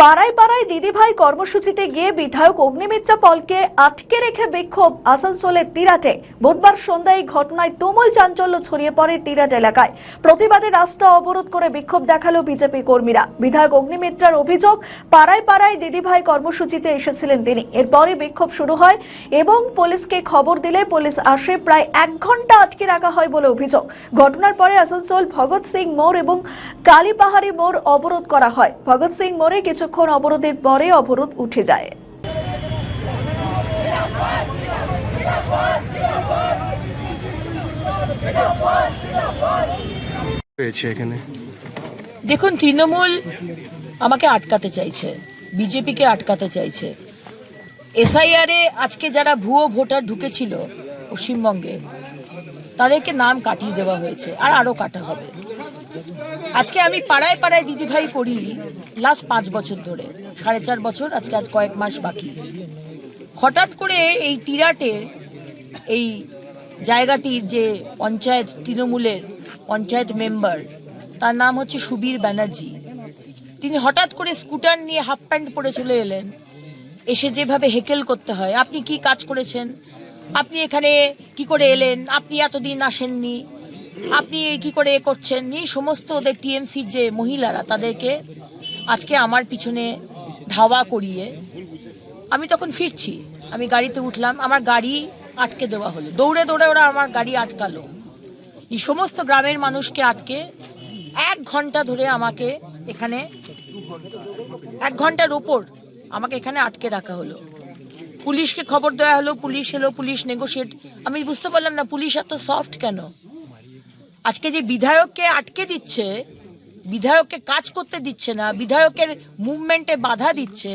পাড়ায় পাড়ায় দিদিভাই কর্মসূচিতে গিয়ে বিধায়ক অগ্নিমিত্রা পলকে আটকে রেখে বিক্ষোভ আসানসোলের তিরাটে। বুধবার সন্ধ্যায় এই ঘটনায় তুমুল চাঞ্চল্য ছড়িয়ে পড়ে তিরাট এলাকায়। প্রতিবাদে রাস্তা অবরোধ করে বিক্ষোভ দেখালো বিজেপি কর্মীরা। বিধায়ক অগ্নিমিত্রার অভিযোগ, পাড়ায় পাড়ায় দিদিভাই কর্মসূচিতে এসেছিলেন তিনি। এরপরই বিক্ষোভ শুরু হয় এবং পুলিশকে খবর দিলে পুলিশ আসে। প্রায় 1 ঘন্টা আটকে রাখা হয় বলে অভিযোগ। ঘটনার পরে আসানসোল ভগৎ সিং মোড় এবং কালীপাহাড়ি মোড় অবরোধ করা হয়। ভগৎ সিং মোড়ে কিছুক্ষণ অবরোধের পরে অবরোধ উঠে যায়। এখানে দেখুন, তৃণমূল আমাকে আটকাতে চাইছে, বিজেপিকে আটকাতে চাইছে। এসআইআরে আজকে যারা ভুয়ো ভোটার ঢুকেছিল পশ্চিমবঙ্গে, তাদেরকে নাম কাটিয়ে দেওয়া হয়েছে, আর আরও কাটা হবে। আজকে আমি পাড়ায় পাড়ায় দিদিভাই করি লাস্ট 5 বছর ধরে, 4.5 বছর, আজ কয়েক মাস বাকি। হঠাৎ করে এই তিরাটের এই জায়গাটির যে পঞ্চায়েত, তৃণমূলের পঞ্চায়েত মেম্বার, তার নাম হচ্ছে সুবীর ব্যানার্জি, তিনি হঠাৎ করে স্কুটার নিয়ে হাফ প্যান্ট পরে চলে এলেন। এসে যেভাবে হেকেল করতে হয়, আপনি কি কাজ করেছেন, আপনি এখানে কি করে এলেন, আপনি এতদিন আসেননি, আপনি কি করে করছেন, এই সমস্ত ওদের টিএমসির যে মহিলারা, তাদেরকে আজকে আমার পিছনে ধাওয়া করিয়ে আমি তখন ফিরছি, আমি গাড়িতে উঠলাম, আমার গাড়ি আটকে দেওয়া হলো। দৌড়ে দৌড়ে ওরা আমার গাড়ি আটকালো। এই সমস্ত গ্রামের মানুষকে আটকে 1 ঘন্টা ধরে আমাকে এখানে, 1 ঘন্টার ওপর আমাকে এখানে আটকে রাখা হলো। পুলিশকে খবর দেওয়া হলো, পুলিশ এলো, পুলিশ নেগোশিয়েট। আমি বুঝতে পারলাম না পুলিশ এত সফট কেন। আজকে যে বিধায়ককে আটকে দিচ্ছে, বিধায়ককে কাজ করতে দিচ্ছে না, বিধায়কের মুভমেন্টে বাধা দিচ্ছে,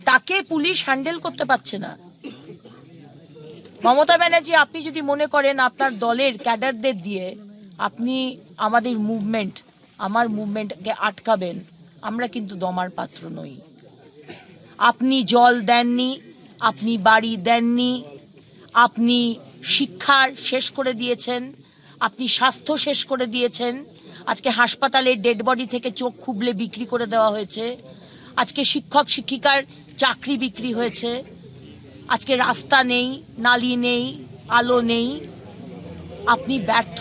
তাকে পুলিশ হ্যান্ডেল করতে পারছে না। মমতা ব্যানার্জি, আপনি যদি মনে করেন আপনার দলের ক্যাডারদের দিয়ে আপনি আমাদের মুভমেন্ট, আমার মুভমেন্টকে আটকাবেন, আমরা কিন্তু দমার পাত্র নই। আপনি জল দেননি, আপনি বাড়ি দেননি, আপনি শিক্ষার শেষ করে দিয়েছেন, আপনি স্বাস্থ্য শেষ করে দিয়েছেন। আজকে হাসপাতালে ডেড বডি থেকে চোখ খুবলে বিক্রি করে দেওয়া হয়েছে। আজকে শিক্ষক শিক্ষিকার চাকরি বিক্রি হয়েছে। আজকে রাস্তা নেই, নালি নেই, আলো নেই। আপনি ব্যর্থ।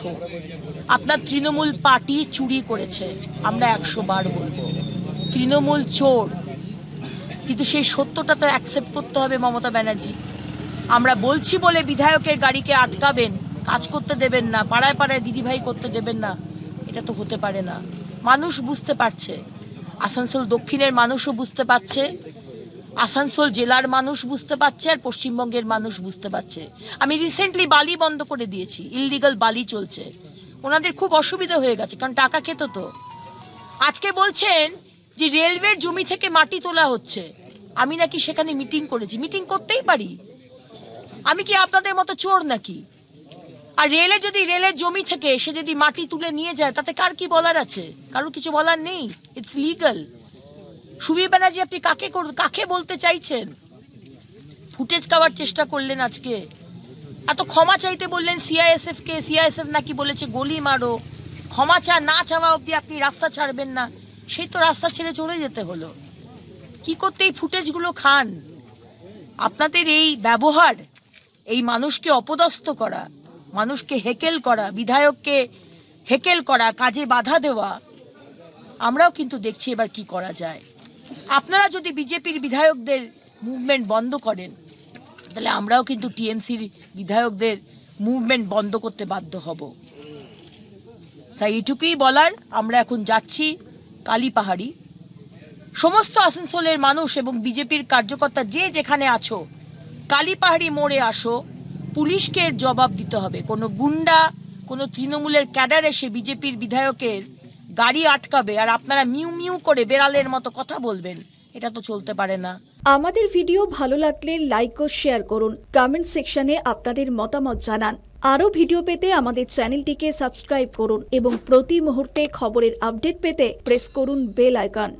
আপনার তৃণমূল পার্টি চুরি করেছে, আমরা 100 বার বলবো, তৃণমূল চোর। কিন্তু সেই সত্যটা তো অ্যাকসেপ্ট করতে হবে মমতা ব্যানার্জি। আমরা বলছি বলে বিধায়কের গাড়িকে আটকাবেন, কাজ করতে দেবেন না, পাড়ায় পাড়ায় দিদিভাই করতে দেবেন না, এটা তো হতে পারে না। মানুষ বুঝতে পারছে, আসানসোল দক্ষিণের মানুষও বুঝতে পারছে, আসানসোল জেলার মানুষ বুঝতে পারছে, আর পশ্চিমবঙ্গের মানুষ বুঝতে পারছে। আমি রিসেন্টলি বালি বন্ধ করে দিয়েছি, ইললিগাল বালি চলছে, ওনাদের খুব অসুবিধা হয়ে গেছে, কারণ টাকা খেত তো। আজকে বলছেন যে রেলওয়ের জমি থেকে মাটি তোলা হচ্ছে, আমি নাকি সেখানে মিটিং করেছি। মিটিং করতেই পারি, আমি কি আপনাদের মতো চোর নাকি? আর রেলে যদি, রেলের জমি থেকে সে যদি মাটি তুলে নিয়ে যায়, তাতে কার কি বলার আছে? কারো কিছু বলার নেই, ইটস লিগাল। সুবীর ব্যানার্জি, আপনি কাকে বলতে চাইছেন? ফুটেজ খাওয়ার চেষ্টা করলেন আজকে, এত ক্ষমা চাইতে বললেন সিআইএসএফ কে, সিআইএসএফ নাকি বলেছে গলি মারো। ক্ষমা না চাওয়া অবধি আপনি রাস্তা ছাড়বেন না, সেই তো রাস্তা ছেড়ে চলে যেতে হলো। কি করতে এই ফুটেজগুলো খান? আপনাদের এই ব্যবহার, এই মানুষকে অপদস্থ করা, মানুষকে হেকেল করা, বিধায়ককে হেকেল করা, কাজে বাধা দেওয়া, আমরাও কিন্তু দেখছি এবার কি করা যায়। আপনারা যদি বিজেপির বিধায়কদের মুভমেন্ট বন্ধ করেন, তাহলে আমরাও কিন্তু টিএমসির বিধায়কদের মুভমেন্ট বন্ধ করতে বাধ্য হব। তাই এটুকুই বলার, আমরা এখন যাচ্ছি কালীপাহাড়ি। সমস্ত আসানসোলের মানুষ এবং বিজেপির কার্যকর্তা যে যেখানে আছো, কালীপাহাড়ি মোড়ে আসো। পুলিশকে এর জবাব দিতে হবে। কোনো গুন্ডা, কোনো তৃণমূলের ক্যাডার এসে বিজেপির বিধায়কের গাড়ি আটকাবে, আর আপনারা মিউ মিউ করে বেড়ালের মতো কথা বলবেন, এটা তো চলতে পারে না। আমাদের ভিডিও ভালো লাগলে লাইক ও শেয়ার করুন, কমেন্ট সেকশনে আপনাদের মতামত জানান। আরও ভিডিও পেতে আমাদের চ্যানেলটিকে সাবস্ক্রাইব করুন এবং প্রতি মুহূর্তে খবরের আপডেট পেতে প্রেস করুন বেল আইকন।